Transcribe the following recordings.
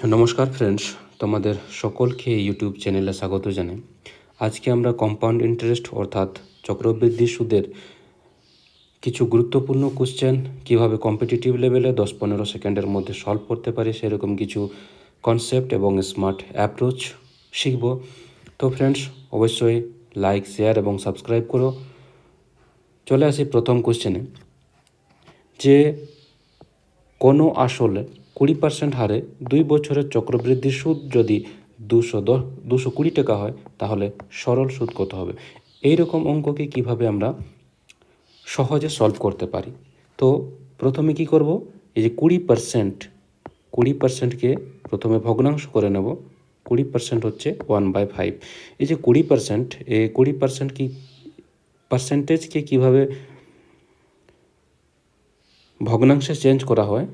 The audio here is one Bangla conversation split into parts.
নমস্কার ফ্রেন্ডস, তোমাদের সকলকে ইউটিউব চ্যানেলে স্বাগত জানাই। আজকে আমরা কম্পাউন্ড ইন্টারেস্ট অর্থাৎ চক্রবৃদ্ধি সুদের কিছু গুরুত্বপূর্ণ কোশ্চেন কীভাবে কম্পিটিটিভ লেভেলে 10-15 সেকেন্ডের মধ্যে সলভ করতে পারি সেরকম কিছু কনসেপ্ট এবং স্মার্ট অ্যাপ্রোচ শিখব। তো ফ্রেন্ডস, অবশ্যই লাইক, শেয়ার এবং সাবস্ক্রাইব করো। চলে আসি প্রথম কোশ্চেনে, যে কোনো আসলে 20% হারে 2 বছরের চক্রবৃদ্ধি সুদ যদি 220 টাকা হয়, তাহলে সরল সুদ কত হবে? এইরকম অঙ্ককে কিভাবে আমরা সহজে সলভ করতে পারি? তো প্রথমে কি করব, এই যে 20%কে প্রথমে ভগ্নাংশ করে নেব। 20% হচ্ছে 1/5। এই যে 20%, এই 20% কি পার্সেন্টেজকে কীভাবে ভগ্নাংশে চেঞ্জ করা হয়,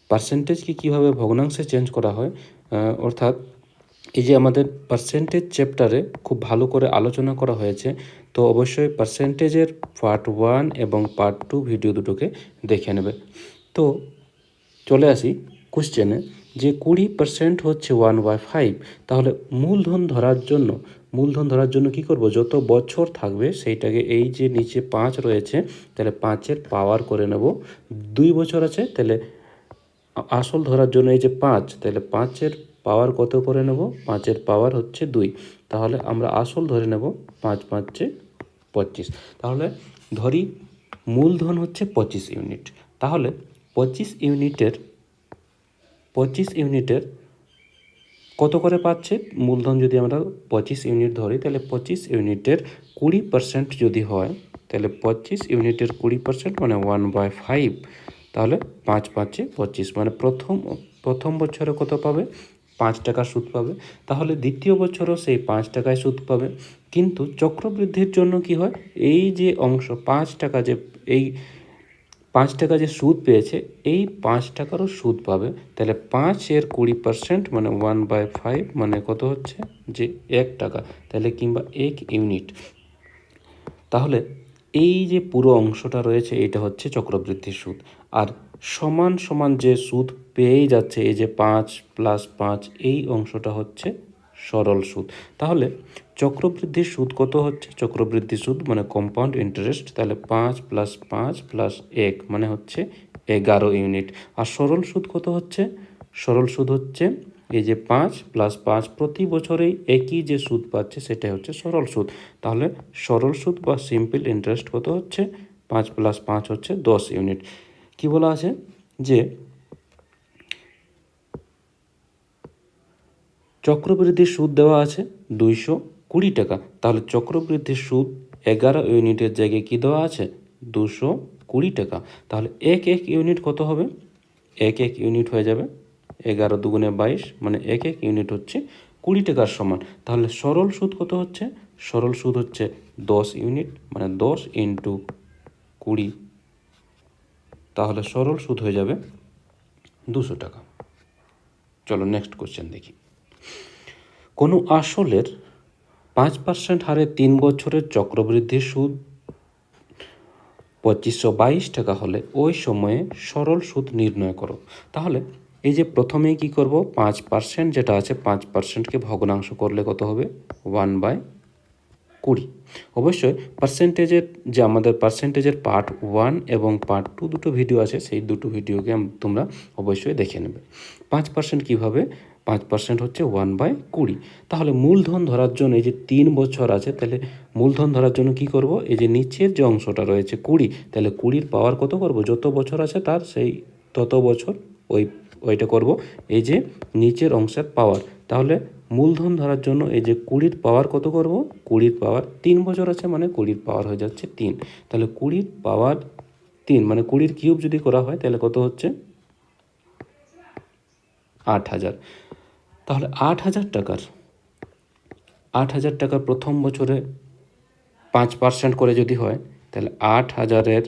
পার্সেন্টেজকে কীভাবে ভগ্নাংশে চেঞ্জ করা হয়, অর্থাৎ এই যে আমাদের পার্সেন্টেজ চ্যাপ্টারে খুব ভালো করে আলোচনা করা হয়েছে। তো অবশ্যই পার্সেন্টেজের পার্ট 1 এবং পার্ট 2 ভিডিও দুটোকে দেখে নেবে। তো চলে আসি কোশ্চেনে, যে 20% হচ্ছে 1/5। তাহলে মূলধন ধরার জন্য কি করব, যত বছর থাকবে সেইটাকে, এই যে নিচে 5 রয়েছে, তাহলে 5-এর পাওয়ার করে নেব। 2 বছর আছে, তাহলে আসল ধরার জন্য এই যে 5, তাহলে 5-এর পাওয়ার কত করে নেব? 5-এর পাওয়ার হচ্ছে 2। তাহলে আমরা আসল ধরে নেব 5×5 = 25। তাহলে ধরি মূলধন হচ্ছে 25 ইউনিট। তাহলে 25 ইউনিটের কত করে পাচ্ছে? মূলধন যদি আমরা 25 ইউনিট ধরি, তাহলে 25 ইউনিটের 20% যদি হয়, তাহলে 25 ইউনিটের 20% মানে 1/5। তাহলে 5×5 = 25, মানে প্রথম বছরে কত পাবে? 5 টাকা সুদ পাবে। তাহলে দ্বিতীয় বছরও সেই 5 টাকায় সুদ পাবে। কিন্তু চক্রবৃদ্ধির জন্য কি হয়, এই যে অংশ 5 টাকা, যে এই 5 টাকা যে সুদ পেয়েছে, এই 5 টাকারও সুদ পাবে। তাহলে 5-এর 20% মানে 1/5, মানে কত হচ্ছে? যে 1 টাকা, তাহলে কিংবা 1 ইউনিট। তাহলে এই যে পুরো অংশটা রয়েছে, এটা হচ্ছে চক্রবৃদ্ধির সুদ। আর সমান সমান যে সুদ পেয়েই যাচ্ছে, এই যে 5 + 5, এই অংশটা হচ্ছে সরল সুদ। তাহলে চক্রবৃদ্ধির সুদ কত হচ্ছে? চক্রবৃদ্ধি সুদ মানে কম্পাউন্ড ইন্টারেস্ট, তাহলে 5 + 5 + 1 মানে হচ্ছে 11 ইউনিট। আর সরল সুদ কত হচ্ছে? সরল সুদ হচ্ছে এই যে 5 + 5, প্রতি বছরেই একই যে সুদ পাচ্ছে সেটাই হচ্ছে সরল সুদ। তাহলে সরল সুদ বা সিম্পল ইন্টারেস্ট কত হচ্ছে? 5 + 5 হচ্ছে 10 ইউনিট। কি বলা আছে, যে চক্রবৃদ্ধির সুদ দেওয়া আছে 220 টাকা। তাহলে চক্রবৃদ্ধির সুদ 11 ইউনিটের জায়গায় কি দেওয়া আছে? 220 টাকা। তাহলে এক ইউনিট কত হবে? এক ইউনিট হয়ে যাবে 11 দুগুণে 22, মানে এক ইউনিট হচ্ছে 20 টাকার সমান। তাহলে সরল সুদ কত হচ্ছে? সরল সুদ হচ্ছে 10 ইউনিট, মানে 10 × 20। তাহলে সরল সুদ হয়ে যাবে 200 টাকা। চলো নেক্সট কোশ্চেন দেখি। কোনো আসলের 5% হারে 3 বছরের চক্রবৃদ্ধি সুদ 2522 টাকা হলে ওই সময়ে সরল সুদ নির্ণয় করো। তাহলে এই যে প্রথমেই কি করব, 5% যেটা আছে, 5%কে ভগ্নাংশ করলে কত হবে? 1/20। অবশ্যই পার্সেন্টেজের যে আমাদের পার্সেন্টেজের পার্ট 1 এবং পার্ট 2 দুটো ভিডিও আছে, সেই দুটো ভিডিওকে তোমরা অবশ্যই দেখে নেবে। 5% কীভাবে? 5% হচ্ছে 1/20। তাহলে মূলধন ধরার জন্য এই যে 3 বছর আছে, তাহলে মূলধন ধরার জন্য কি করব, এই যে নিচের যে অংশটা রয়েছে 20, তাহলে 20-র পাওয়ার কত করব? যত বছর আছে তার সেই তত বছর ওইটা করব, এই যে নিচের অংশের পাওয়ার। তাহলে মূলধন ধরার জন্য এই যে 20-র পাওয়ার কত করব? 20-র পাওয়ার 3 বছর আছে, মানে 20-র পাওয়ার হয়ে যাচ্ছে 3। তাহলে 20-র পাওয়ার 3 মানে 20-র কিউব যদি করা হয়, তাহলে কত হচ্ছে? 8000। তাহলে 8000 টাকার প্রথম বছরে 5% করে যদি হয়, তাহলে 8000-এর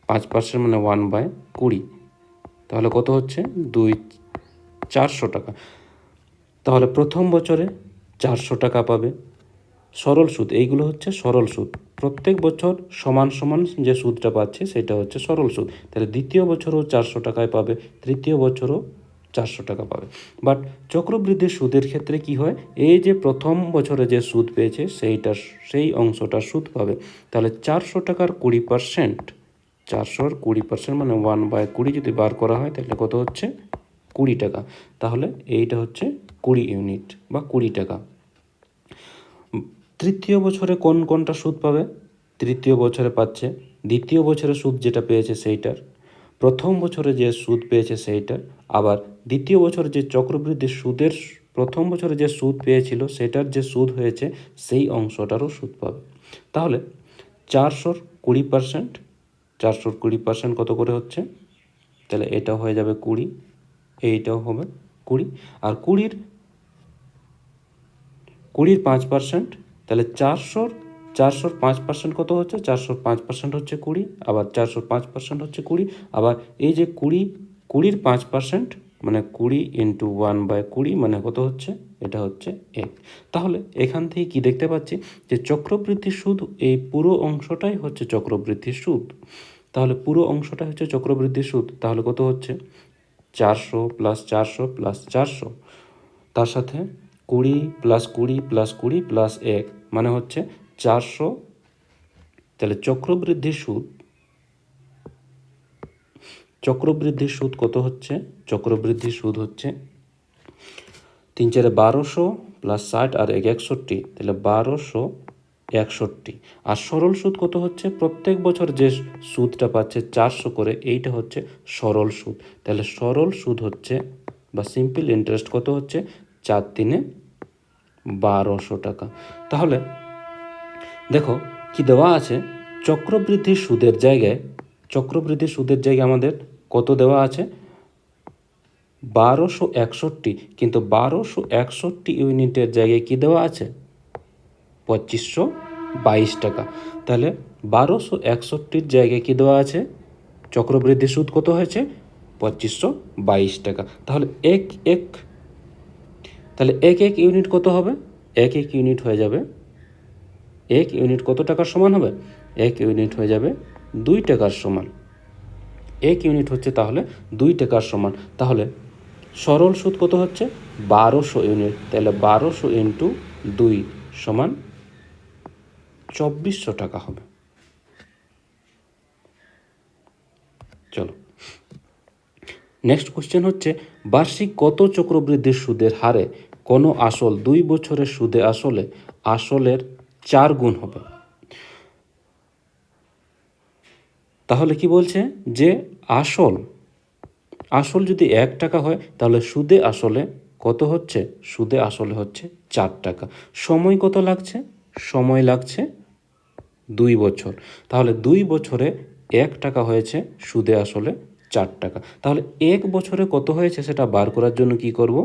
5% মানে 1/20। তাহলে কত হচ্ছে? 400 টাকা। তাহলে প্রথম বছরে 400 টাকা পাবে। সরল সুদ, এইগুলো হচ্ছে সরল সুদ। প্রত্যেক বছর সমান সমান যে সুদটা পাচ্ছে সেটা হচ্ছে সরল সুদ। তাহলে দ্বিতীয় বছরও 400 টাকায় পাবে, তৃতীয় বছরও 400 টাকা পাবে। বাট চক্রবৃদ্ধির সুদের ক্ষেত্রে কি হয়, এই যে প্রথম বছরে যে সুদ পেয়েছে সেই অংশটা সুদ পাবে। তাহলে 400 টাকার 20%, 400-র 20% মানে 1/20 যদি বার করা হয় তাহলে কত হচ্ছে, 20 টাকা। তাহলে এইটা হচ্ছে 20 ইউনিট বা 20 টাকা। তৃতীয় বছরে কোনটা সুদ পাবে, তৃতীয় বছরে পাচ্ছে দ্বিতীয় বছরে সুদ যেটা পেয়েছে সেইটার, প্রথম বছরে যে সুদ পেয়েছে সেইটার, আবার দ্বিতীয় বছরে যে চক্রবৃদ্ধির সুদের প্রথম বছরে যে সুদ পেয়েছিল সেটার যে সুদ হয়েছে সেই অংশটারও সুদ পাবে। তাহলে 400-র 20%, 400-র 20% কত করে হচ্ছে, তাহলে এটা হয়ে যাবে 20, এইটাও হবে 20, আর 20-র 5%, তাহলে 400-র 5% কত হচ্ছে, 400-র 5% হচ্ছে 20, আবার 400-র 5% হচ্ছে 20, আবার এই যে 20-র 5% মানে 20 ইন্টু 1/20 মানে কত হচ্ছে, এটা হচ্ছে 1। তাহলে এখান থেকে কি দেখতে পাচ্ছি যে চক্রবৃদ্ধির সুদ, এই পুরো অংশটাই হচ্ছে চক্রবৃদ্ধির সুদ। তাহলে পুরো অংশটা হচ্ছে চক্রবৃদ্ধির সুদ। তাহলে কত হচ্ছে, 400 প্লাস 400 প্লাস 400, তার সাথে 20 প্লাস 20 প্লাস 20 প্লাস 1 মানে হচ্ছে 400। তাহলে চক্রবৃদ্ধির সুদ কত হচ্ছে, চক্রবৃদ্ধির সুদ হচ্ছে 3 4 1200 প্লাস 60 আর 1 61, তাহলে 1261। আর সরল সুদ কত হচ্ছে, প্রত্যেক বছর যে সুদটা পাচ্ছে 400 করে, এইটা হচ্ছে সরল সুদ। তাহলে সরল সুদ হচ্ছে বা সিম্পল ইন্টারেস্ট কত হচ্ছে, 4 3 1200 টাকা। তাহলে দেখো কি দেওয়া আছে, চক্রবৃদ্ধির সুদের জায়গায় আমাদের কত দেওয়া আছে, 1261, কিন্তু 1261 ইউনিটের জায়গায় কি দেওয়া আছে, 2522 টাকা। তাহলে 1261-র জায়গায় কি দেওয়া আছে, চক্রবৃদ্ধি সুদ কত হয়েছে, 2522 টাকা। তাহলে এক ইউনিট কত হবে, এক ইউনিট হয়ে যাবে, এক ইউনিট কত টাকার সমান হবে, এক ইউনিট হয়ে যাবে 2 টাকার সমান। এক ইউনিট হচ্ছে তাহলে 2 টাকার সমান। তাহলে সরল সুদ কত হচ্ছে, 1200 ইউনিট। তাহলে 1200 ইন্টু 2 সমান 2400 টাকা হবে। চলো নেক্সট কোশ্চেন হচ্ছে, বার্ষিক কত চক্রবৃদ্ধির সুদের হারে কোনো আসল 2 বছরের সুদে আসলের 4 গুণ হবে। তাহলে কি বলছে যে আসল যদি 1 টাকা হয় তাহলে সুদে আসলে কত হচ্ছে, সুদে আসলে হচ্ছে 4 টাকা। সময় কত লাগছে, সময় লাগছে 2 বছর। তাহলে 2 বছরে 1 টাকা হয়েছে, সুদে আসলে 4 টাকা। তাহলে 1 বছরে কত হয়েছে সেটা বার করার জন্য কি করব,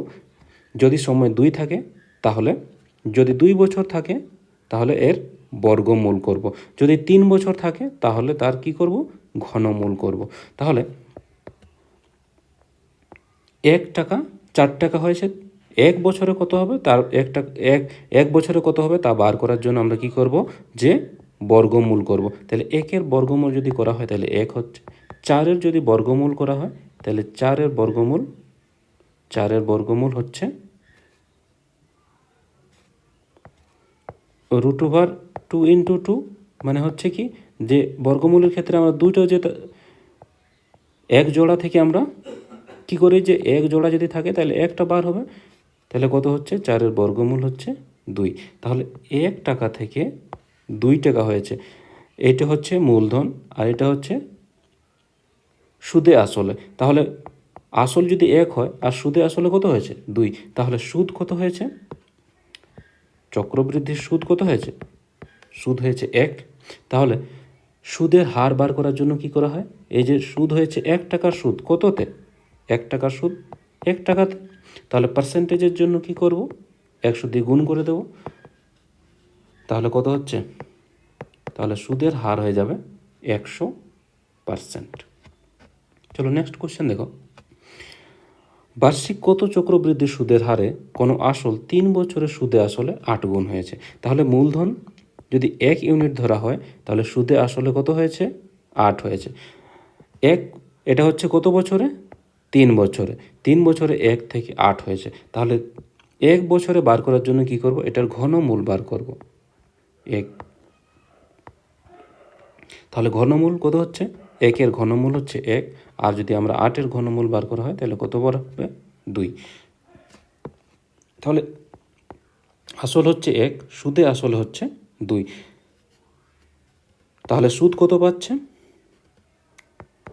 যদি সময় 2 থাকে তাহলে, যদি 2 বছর থাকে তাহলে এর বর্গমূল করব, যদি 3 বছর থাকে তাহলে তার কি করব, ঘনমূল করব। তাহলে 1 টাকা 4 টাকা হয়েছে, 1 বছরে কত হবে, তার এক বছরে কত হবে তা বার করার জন্য আমরা কি করব, যে বর্গমূল করব। তাহলে 1-এর বর্গমূল যদি করা হয় তাহলে 1 হচ্ছে, 4-এর যদি বর্গমূল করা হয় তাহলে 4-এর বর্গমূল হচ্ছে √2 ইন্টু 2, মানে হচ্ছে কি যে বর্গমূলের ক্ষেত্রে আমরা দুটো যে এক জোড়া থেকে আমরা কি করি, যে এক জোড়া যদি থাকে তাহলে একটা বার হবে। তাহলে কত হচ্ছে, 4-এর বর্গমূল হচ্ছে 2। তাহলে 1 টাকা থেকে 2 টাকা হয়েছে, এটা হচ্ছে মূলধন আর এটা হচ্ছে সুদে আসলে। তাহলে আসল যদি 1 হয় আর সুদে আসলে কত হয়েছে, 2, তাহলে সুদ কত হয়েছে, চক্রবৃদ্ধির সুদ কত হয়েছে, সুদ হয়েছে 1। তাহলে সুদের হার বার করার জন্য কি করা হয়, এই যে সুদ হয়েছে 1 টাকার সুদ কততে, 1 টাকার সুদ 1 টাকাতে, তাহলে পার্সেন্টেজের জন্য কি করব, 100 দিয়ে গুণ করে দেব। তাহলে কত হচ্ছে, তাহলে সুদের হার হয়ে যাবে 100%। চলো নেক্সট কোশ্চেন দেখো, বার্ষিক কত চক্রবৃদ্ধি সুদের হারে কোনো আসল 3 বছরের সুদে আসলে 8 গুণ হয়েছে। তাহলে মূলধন যদি 1 ইউনিট ধরা হয় তাহলে সুদে আসলে কত হয়েছে, 8 হয়েছে। এটা হচ্ছে কত বছরে, 3 বছরে, 3 বছরে 1 থেকে 8 হয়েছে, তাহলে 1 বছরে বার করার জন্য কি করব, এটার ঘনমূল বার করব 1। তাহলে ঘনমূল কত হচ্ছে, 1-এর ঘনমূল হচ্ছে 1, আর যদি আমরা 8-এর ঘনমূল বার করা হয় তাহলে কত বার হবে, 2। তাহলে আসল হচ্ছে 1, সুদে আসল হচ্ছে 2। তাহলে সুদ কত পাচ্ছে,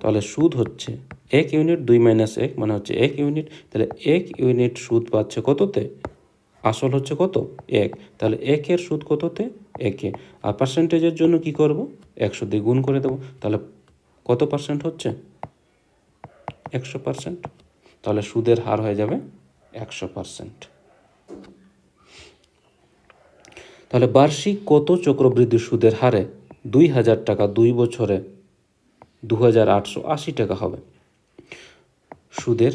তাহলে সুদ হচ্ছে 1 ইউনিট, 2 মাইনাস 1 মানে হচ্ছে 1 ইউনিট। তাহলে 1 ইউনিট সুদ পাচ্ছে কততে, আসল হচ্ছে কত, 1। তাহলে 1-এর সুদ কততে, 1-এ। আর পার্সেন্টেজের জন্য কি করব, 100 দিয়ে গুণ করে দেবো। তাহলে কত পার্সেন্ট হচ্ছে, 100%। তাহলে সুদের হার হয়ে যাবে 100%। তাহলে বার্ষিক কত চক্রবৃদ্ধি সুদের হারে 2000 টাকা 2 বছরে 2880 টাকা হবে। সুদের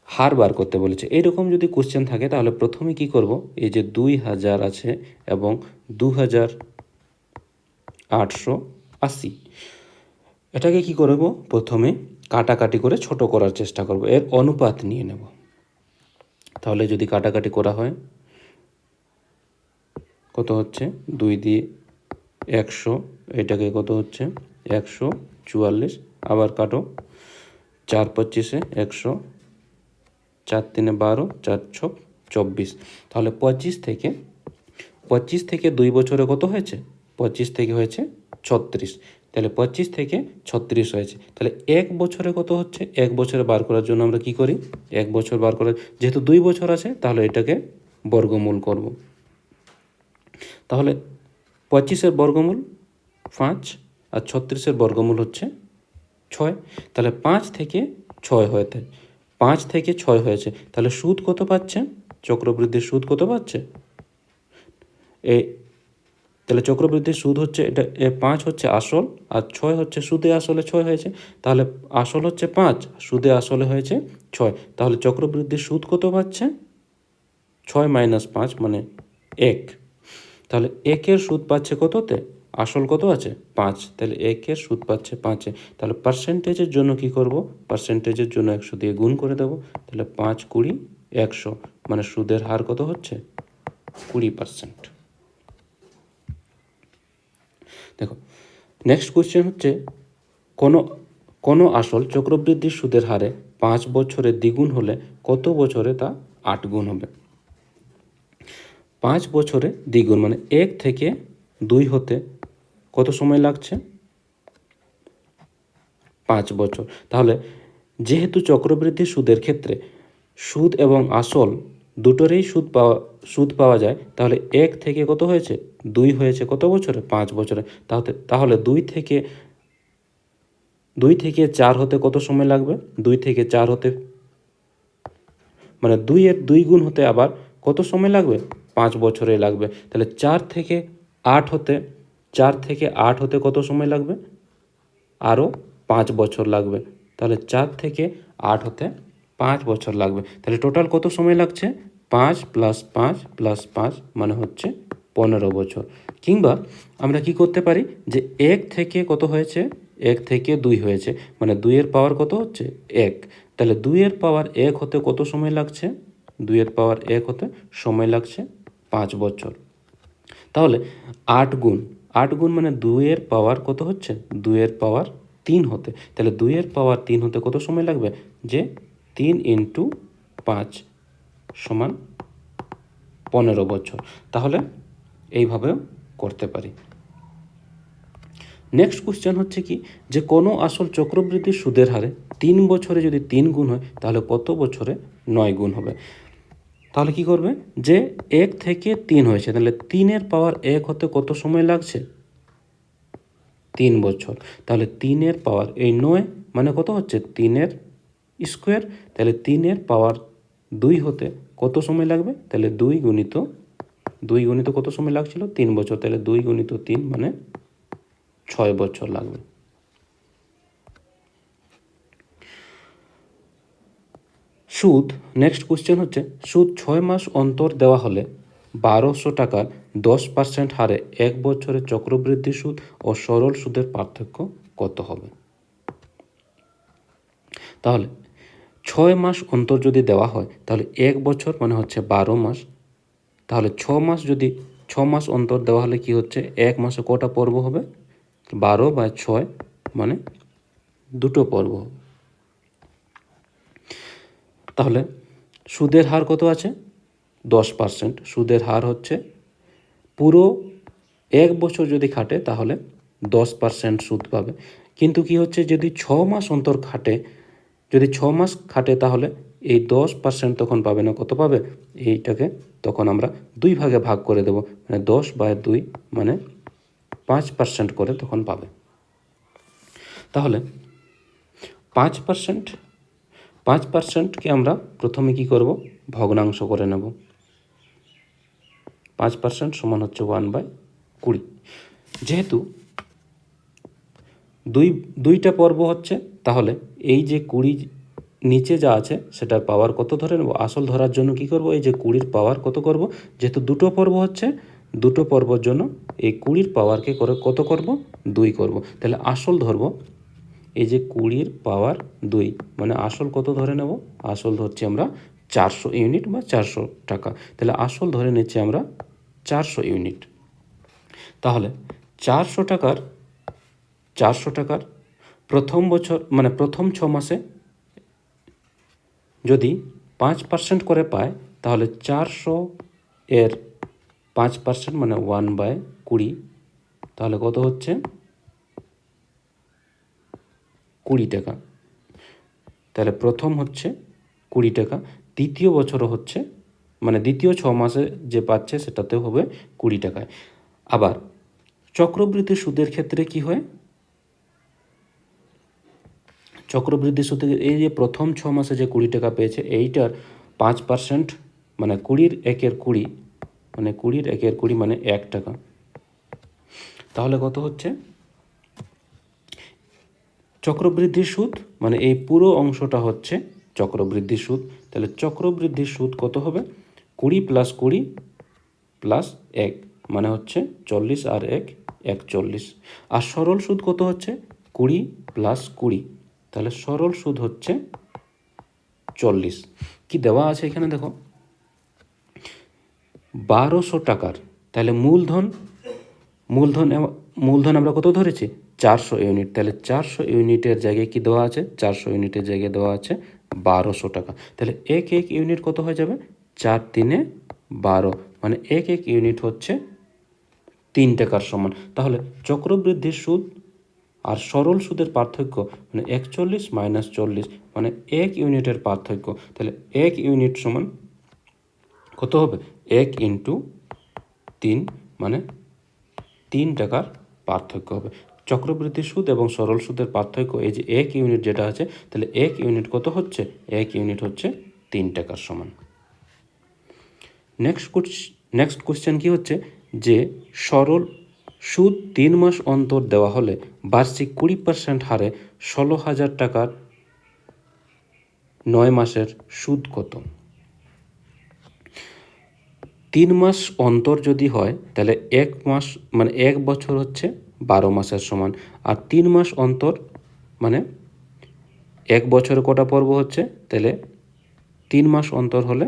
হার বার করতে বলেছে। এইরকম যদি কোশ্চেন থাকে তাহলে প্রথমে কি করব, এই যে 2000 আছে এবং 2880, এটাকে কি করব, প্রথমে কাটাকাটি করে ছোট করার চেষ্টা করব, এর অনুপাত নিয়ে নেব। তাহলে যদি কাটাকাটি করা হয় কত হচ্ছে, 2 দিয়ে 100, এটাকে কত হচ্ছে 144, আবার কাটো, 4 25-এ 100, 4 3-এ 12, 4 6 24। তাহলে 25 থেকে 2 বছরে কত হয়েছে, 25 থেকে হয়েছে 36। তাহলে 25 থেকে 36 হয়েছে। তাহলে 1 বছরে কত হচ্ছে, 1 বছরে বার করার জন্য আমরা কি করি, 1 বছর বার করার, যেহেতু 2 বছর আছে তাহলে এটাকে বর্গমূল করব। তাহলে 25-এর বর্গমূল 5, আর 36-এর বর্গমূল হচ্ছে 6। তাহলে 5 থেকে 6 হয়েছে, 5 থেকে 6 হয়েছে। তাহলে সুদ কত পাচ্ছে, চক্রবৃদ্ধির সুদ কত পাচ্ছে, তাহলে চক্রবৃদ্ধির সুদ হচ্ছে এটা, 5 হচ্ছে আসল আর 6 হচ্ছে সুদে আসলে 6 হয়েছে। তাহলে আসল হচ্ছে 5, সুদে আসলে হয়েছে 6। তাহলে চক্রবৃদ্ধির সুদ কত পাচ্ছে, 6 মাইনাস 5 মানে 1। তাহলে 1-এর সুদ পাচ্ছে কততে, আসল কত আছে 5, তাহলে 1-এর সুদ পাচ্ছে 5-এ। তাহলে পার্সেন্টেজের জন্য কি করব, পার্সেন্টেজের জন্য 100 দিয়ে গুণ করে দেব। তাহলে 5 20 100 মানে সুদের হার কত হচ্ছে, 20%। দেখো নেক্সট কোয়েশ্চেন হচ্ছে, কোনো আসল চক্রবৃদ্ধি সুদের হারে 5 বছরে দ্বিগুণ হলে কত বছরে তা 8 গুণ হবে। 5 বছরে দ্বিগুণ মানে 1 থেকে 2 হতে কত সময় লাগছে, 5 বছর। তাহলে যেহেতু চক্রবৃদ্ধি সুদের ক্ষেত্রে সুদ এবং আসল দুটোরেই সুদ পাওয়া যায়, তাহলে 1 থেকে কত হয়েছে, 2 হয়েছে কত বছরে, 5 বছরে। তাহলে 2 থেকে 4 হতে কত সময় লাগবে, 2 থেকে 4 হতে মানে 2-এর 2 গুণ হতে আবার কত সময় লাগবে, 5 বছরে লাগবে। তাহলে 4 থেকে 8 হতে কত সময় লাগবে, আরও 5 বছর লাগবে। তাহলে 4 থেকে 8 হতে 5 বছর লাগবে। তাহলে টোটাল কত সময় লাগছে, 5 + 5 + 5 মানে হচ্ছে 15 বছর। কিংবা আমরা কি করতে পারি, যে 1 থেকে কত হয়েছে, 1 থেকে 2 হয়েছে মানে 2-এর পাওয়ার কত হচ্ছে 1। তাহলে 2-এর পাওয়ার 1 হতে কত সময় লাগছে, 2-এর পাওয়ার 1 হতে সময় লাগছে 5 বছর। তাহলে 8 গুণ মানে 2-এর পাওয়ার কত হচ্ছে, 2-এর পাওয়ার 3 হতে। তাহলে 2-এর পাওয়ার 3 হতে কত সময় লাগবে, যে 3 × 5 সমান 15 বছর। তাহলে এইভাবেও করতে পারি। নেক্সট কোশ্চেন হচ্ছে কি, যে কোনো আসল চক্রবৃদ্ধি সুদের হারে 3 বছরে যদি 3 গুণ হয় তাহলে কত বছরে 9 গুণ হবে। তাহলে কি করবে, যে 1 থেকে 3 হয়েছে তাহলে 3-এর পাওয়ার 1 হতে কত সময় লাগছে, 3 বছর। তাহলে 3-এর পাওয়ার এই 9 মানে কত হচ্ছে, 3-এর স্কোয়ার। তাহলে 3-এর পাওয়ার 2 হতে কত সময় লাগবে, তাহলে 2 গুণিত কত সময় লাগছিল, 3 বছর। তাহলে 2 × 3 মানে 6 বছর লাগবে। সুদ, নেক্সট কোশ্চেন হচ্ছে, সুদ 6 মাস অন্তর দেওয়া হলে 1200 টাকার 10% হারে 1 বছরের চক্রবৃদ্ধি সুদ ও সরল সুদের পার্থক্য কত হবে। তাহলে 6 মাস অন্তর যদি দেওয়া হয় তাহলে 1 বছর মানে হচ্ছে 12 মাস। তাহলে 6 মাস যদি 6 মাস অন্তর দেওয়া হলে কি হচ্ছে, 1 মাসে কটা পর্ব হবে, 12/6 মানে 2টো পর্ব হবে। তাহলে সুদের হার কত আছে, 10%। সুদের হার হচ্ছে পুরো 1 বছর যদি খাটে তাহলে 10% সুদ পাবে। কিন্তু কি হচ্ছে, যদি 6 মাস অন্তর খাটে, যদি 6 মাস খাটে তাহলে এই 10% তখন পাবে না, কত পাবে, এইটাকে তখন আমরা 2 ভাগে ভাগ করে দেব, মানে 10/2 মানে 5% করে তখন পাবে। তাহলে 5%কে আমরা প্রথমে কি করব, ভগ্নাংশ করে নেব। 5% সমান হচ্ছে 1/20। যেহেতু দুইটা পর্ব হচ্ছে, তাহলে এই যে 20 নিচে যা আছে সেটার পাওয়ার কত ধরে নেব, আসল ধরার জন্য কি করব, এই যে 20-র পাওয়ার কত করব, যেহেতু 2টো পর্ব হচ্ছে, 2টো পর্বর জন্য এই 20-র পাওয়ারকে করে কত করব, 2 করব। তাহলে আসল ধরব এই যে 20-র পাওয়ার 2, মানে আসল কত ধরে নেব, আসল ধরছি আমরা 400 ইউনিট বা 400 টাকা। তাহলে আসল ধরে নিচ্ছি আমরা 400 ইউনিট। তাহলে 400 টাকার প্রথম বছর মানে প্রথম 6 মাসে যদি 5% করে পায়, তাহলে 400-এর 5% মানে 1/20, তাহলে কত হচ্ছে, 20 টাকা। তাহলে প্রথম হচ্ছে 20 টাকা, দ্বিতীয় বছরও হচ্ছে, মানে দ্বিতীয় 6 মাসে যে পাচ্ছে সেটাতেও হবে 20 টাকায়। আবার চক্রবৃদ্ধি সুদের ক্ষেত্রে কি হয়, চক্রবৃদ্ধি সুদে এই যে প্রথম 6 মাসে যে 20 টাকা পেয়েছে, এইটার 5% মানে 20-র 1-এর 20 মানে 20-র 1-এর 20 মানে 1 টাকা। তাহলে কত হচ্ছে, চক্রবৃদ্ধির সুদ মানে এই পুরো অংশটা হচ্ছে চক্রবৃদ্ধির সুদ। তাহলে চক্রবৃদ্ধির সুদ কত হবে, 20 + 20 + 1 মানে হচ্ছে 40 আর 1 41। আর সরল সুদ কত হচ্ছে, 20 + 20, তাহলে সরল সুদ হচ্ছে 40। কি দেওয়া আছে এখানে দেখো, 1200 টাকার, তাহলে মূলধন আমরা কত ধরেছি, 400 ইউনিট। তাহলে 400 ইউনিটের জায়গায় কি দেওয়া আছে, 400 ইউনিটের জায়গায় দেওয়া আছে 1200 টাকা। তাহলে এক ইউনিট কত হয়ে যাবে, 4 × 3 = 12, মানে এক ইউনিট হচ্ছে 3 টাকার সমান। তাহলে চক্রবৃদ্ধির সুদ আর সরল সুদের পার্থক্য মানে 41 - 40 মানে 1 ইউনিটের পার্থক্য। তাহলে 1 ইউনিট সমান কত হবে, 1 × 3 মানে 3 টাকার পার্থক্য হবে। চক্রবৃদ্ধি সুদ এবং সরল সুদের পার্থক্য এই যে 1 ইউনিট যেটা আছে, তাহলে 1 ইউনিট কত হচ্ছে, 1 ইউনিট হচ্ছে 3 টাকার সমান। নেক্সট কোশ্চেন কি হচ্ছে, যে সরল সুদ 3 মাস অন্তর দেওয়া হলে বার্ষিক 20% হারে 16,000 টাকার 9 মাসের সুদ কত। 3 মাস অন্তর যদি হয় তাহলে 1 মাস মানে 1 বছর হচ্ছে 12 মাসের সমান। আর 3 মাস অন্তর মানে 1 বছরে কটা পর্ব হচ্ছে, তাহলে 3 মাস অন্তর হলে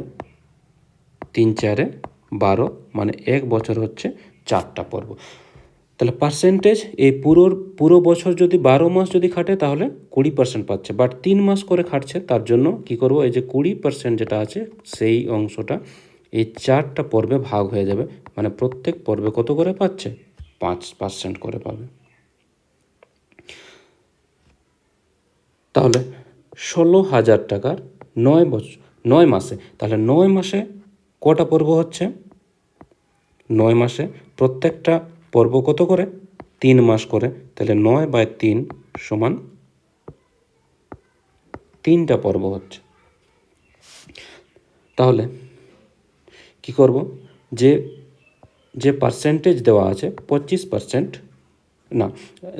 3 × 4 = 12 মানে 1 বছর হচ্ছে 4টা পর্ব। তাহলে পার্সেন্টেজ এই পুরো বছর যদি 12 মাস যদি খাটে তাহলে 20% পাচ্ছে, বাট 3 মাস করে খাটছে, তার জন্য কি করব, এই যে 20% যেটা আছে সেই অংশটা এই 4টা পর্বে ভাগ হয়ে যাবে, মানে প্রত্যেক পর্বে কত করে পাচ্ছে, 5% করে পাবে। তাহলে 16,000 টাকার 9 মাসে, তাহলে 9 মাসে কটা পর্ব হচ্ছে, 9 মাসে প্রত্যেকটা পর্ব কত করে, 3 মাস করে। তাহলে 9/3 সমান 3টা পর্ব হচ্ছে। তাহলে কি করব, যে পার্সেন্টেজ দেওয়া আছে 25%, না,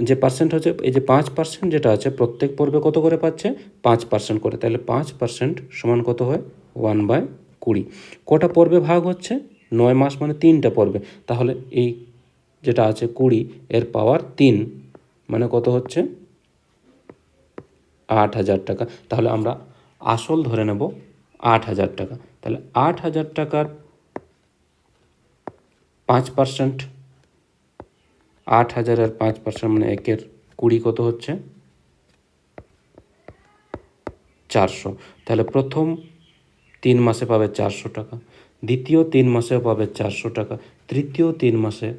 যে পার্সেন্ট হচ্ছে এই যে 5% যেটা আছে প্রত্যেক পর্বে কত করে পাচ্ছে, 5% করে। তাহলে 5% সমান কত হয়, 1/20। কটা পর্বে ভাগ হচ্ছে, 9 মাস মানে 3টা পর্বে। তাহলে এই যেটা আছে 20 এর পাওয়ার 3 মানে কত হচ্ছে, 8,000 টাকা। তাহলে আমরা আসল ধরে নেব 8,000 টাকা। তাহলে 8,000 টাকার 5%, 8,000-এর 5% মানে 1/20 কত হচ্ছে? 400। তাহলে প্রথম 3 মাসে পাবে 400 টাকা, দ্বিতীয় 3 মাসেও পাবে 400 টাকা, তৃতীয় 3 মাসে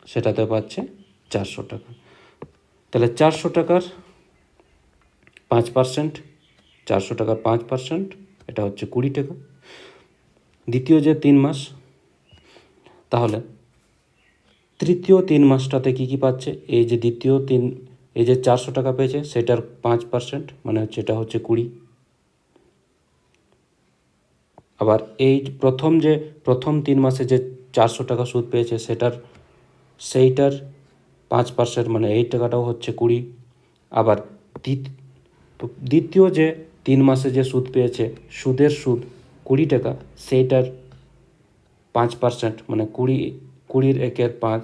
সেটাতে পাচ্ছে 400 টাকা। তাহলে 400 টাকার 5%, 400 টাকার 5% এটা হচ্ছে 20 টাকা। দ্বিতীয় যে 3 মাস, তাহলে তৃতীয় 3 মাসটাতে কী কী পাচ্ছে? এই যে দ্বিতীয় 3, এই যে 400 টাকা পেয়েছে সেটার 5% মানে হচ্ছে এটা হচ্ছে 20। আবার এই প্রথম 3 মাসে যে 400 টাকা সুদ পেয়েছে সেইটার 5% মানে এই টাকাটাও হচ্ছে 20। আবার দ্বিতীয় যে 3 মাসে যে সুদ পেয়েছে, সুদ 20 টাকা, সেইটার 5% মানে 20-এর 1/5,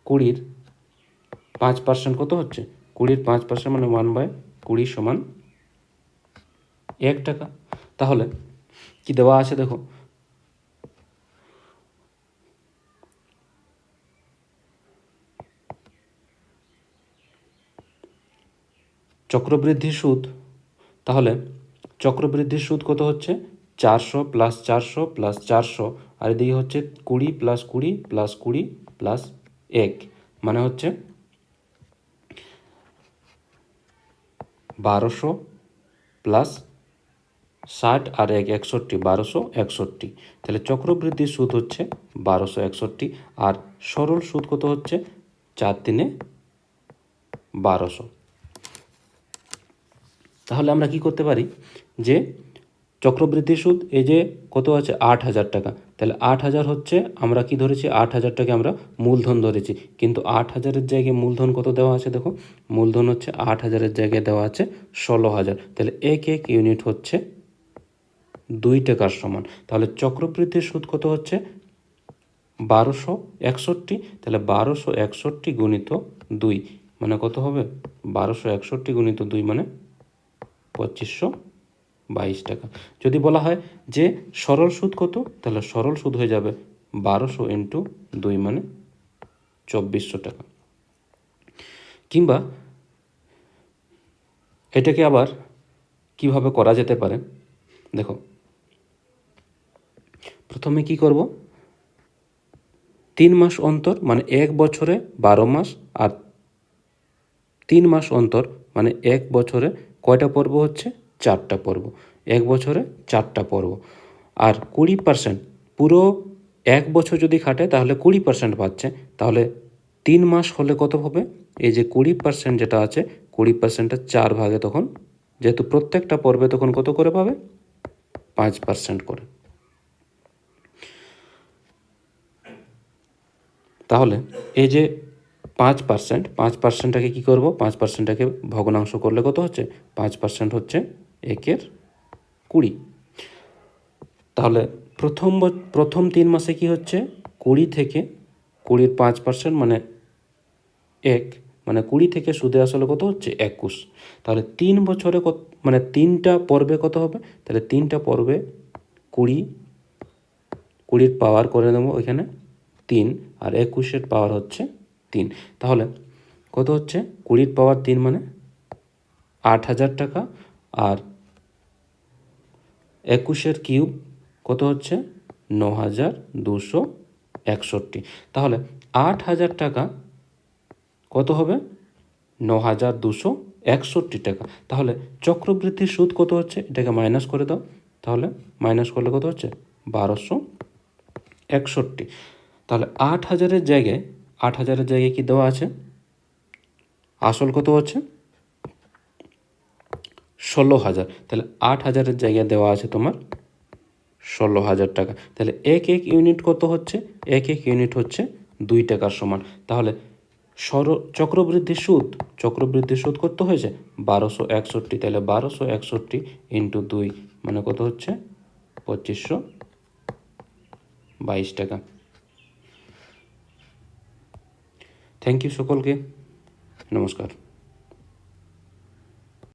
20-র 5% কত হচ্ছে? 20-র 5% মানে 1/20 সমান 1 টাকা। তাহলে কি দেওয়া আছে দেখো, চক্রবৃদ্ধি সুদ। তাহলে চক্রবৃদ্ধির সুদ কত হচ্ছে? 400 + 400 + 400, আর এদিকে হচ্ছে 20 + 20 + 20 + 1 মানে হচ্ছে 1200 + 60 আর 1 61, 1261। তাহলে চক্রবৃদ্ধির সুদ হচ্ছে 1261, আর সরল সুদ কত হচ্ছে? 4 × 3 = 1200। তাহলে আমরা কি করতে পারি যে চক্রবৃদ্ধি সুদ এই যে কত আছে? 8,000 টাকা। তাহলে 8,000 হচ্ছে, আমরা কি ধরেছি? 8,000 টাকে আমরা মূলধন ধরেছি, কিন্তু 8,000-এর জায়গায় মূলধন কত দেওয়া আছে দেখো? মূলধন হচ্ছে 8,000-এর জায়গায় দেওয়া আছে 16,000। তাহলে 1 ইউনিট হচ্ছে 2 টাকার সমান। তাহলে চক্রবৃদ্ধির সুদ কত হচ্ছে? 1261। তাহলে 1261 গুণিত 2 মানে কত হবে? 1261 গুণিত 2 মানে 2522 টাকা। যদি বলা হয় যে সরল সুদ কত, তাহলে সরল সুদ হয়ে যাবে 1200 × 2 মানে 2400 টাকা। কিংবা এটাকে আবার কিভাবে করা যেতে পারে দেখো, প্রথমে কি করব? 3 মাস অন্তর মানে 1 বছরে 12 মাস, আর 3 মাস অন্তর মানে 1 বছরে কয়টা পর্ব হচ্ছে? 4টা পর্ব। 1 বছরে 4টা পর্ব। আর 20% পুরো 1 বছর যদি খাটে তাহলে 20% পাচ্ছে। তাহলে 3 মাস হলে কত হবে? এই যে 20% যেটা আছে, 20%-এর 4 ভাগে তখন, যেহেতু প্রত্যেকটা পর্বে তখন কত করে পাবে? 5% করে। তাহলে এই যে 5%টাকে কী করব? 5%টাকে ভগ্নাংশ করলে কত হচ্ছে? 5% হচ্ছে 1/20। তাহলে প্রথম 3 মাসে কি হচ্ছে? 20 থেকে 20-র 5% মানে 1, মানে 20 থেকে সুদে আসলে কত হচ্ছে? 21। তাহলে 3 বছরে কত, মানে 3টা পর্বে কত হবে? তাহলে 3টা পর্বে 20-র পাওয়ার করে নেব এখানে 3, আর 21-এর পাওয়ার হচ্ছে 3। তাহলে কত হচ্ছে? 20-র পাওয়ার 3 মানে 8,000 টাকা, আর 21-এর কিউব কত হচ্ছে? 9,261। তাহলে 8,000 টাকা কত হবে? 9,261 টাকা। তাহলে চক্রবৃদ্ধির সুদ কত হচ্ছে? এটাকে মাইনাস করে দাও। তাহলে মাইনাস করলে কত হচ্ছে? 1261। তাহলে 8,000-এর জায়গায় কি দেওয়া আছে? আসল কত হচ্ছে? 16,000। তাহলে 8,000-এর জায়গায় দেওয়া আছে তোমার 16,000 টাকা। তাহলে 1 ইউনিট কত হচ্ছে? 1 ইউনিট হচ্ছে 2 টাকার সমান। তাহলে চক্রবৃদ্ধির সুদ কত হয়েছে? 1261। তাহলে 1261 × 2 মানে কত হচ্ছে? 2522 টাকা। থ্যাংক ইউ সকলকে, নমস্কার।